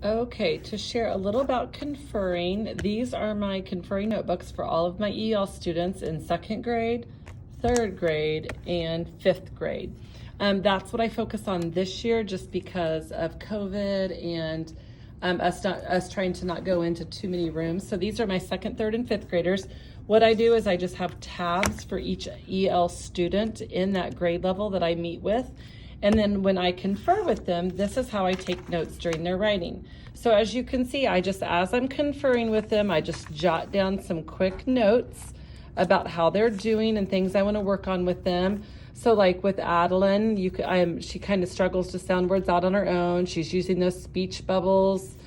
Okay, to share a little about Conferring, these are my Conferring notebooks for all of my EL students in second grade, third grade, and fifth grade. That's what I focus on this year just because of COVID and us trying to not go into too many rooms. So these are my second, third, and fifth graders. What I do is I just have tabs for each EL student in that grade level that I meet with. And then when I confer with them, this is how I take notes during their writing. So as you can see, as I'm conferring with them, I just jot down some quick notes about how they're doing and things I want to work on with them. So like with Adeline, she kind of struggles to sound words out on her own. She's using those speech bubbles,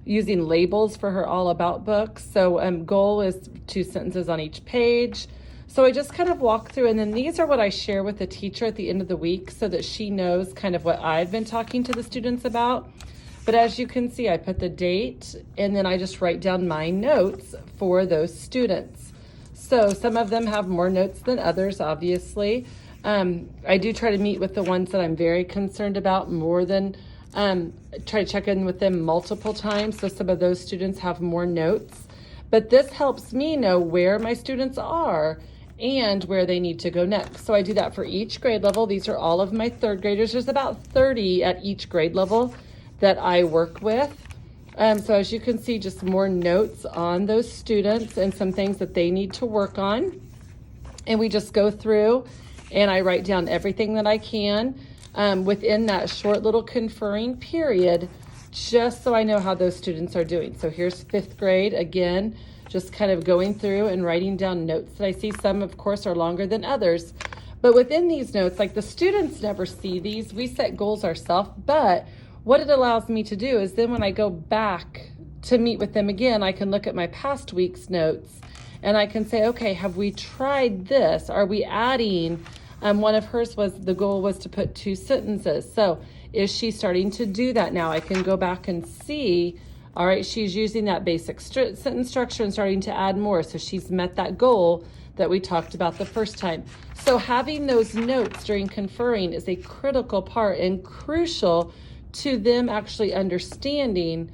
using labels for her all about books. So goal is 2 sentences on each page. So I just kind of walk through, and then these are what I share with the teacher at the end of the week so that she knows kind of what I've been talking to the students about. But as you can see, I put the date and then I just write down my notes for those students. So some of them have more notes than others, obviously. I do try to meet with the ones that I'm very concerned about more than try to check in with them multiple times. So some of those students have more notes. But this helps me know where my students are and where they need to go next. So I do that for each grade level. These are all of my third graders. There's about 30 at each grade level that I work with. So as you can see, just more notes on those students and some things that they need to work on. And we just go through and I write down everything that I can within that short little conferring period, just so I know how those students are doing. So here's fifth grade, again, just kind of going through and writing down notes that I see. Some, of course, are longer than others. But within these notes, like the students never see these. We set goals ourselves. But what it allows me to do is then when I go back to meet with them again, I can look at my past week's notes and I can say, okay, have we tried this? Are we adding? One of hers was, the goal was to put 2 sentences. So is she starting to do that now? I can go back and see, all right, she's using that basic sentence structure and starting to add more. So she's met that goal that we talked about the first time. So having those notes during conferring is a critical part and crucial to them actually understanding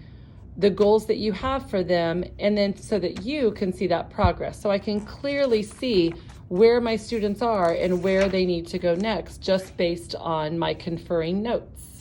the goals that you have for them, and then so that you can see that progress. So I can clearly see where my students are and where they need to go next just based on my conferring notes.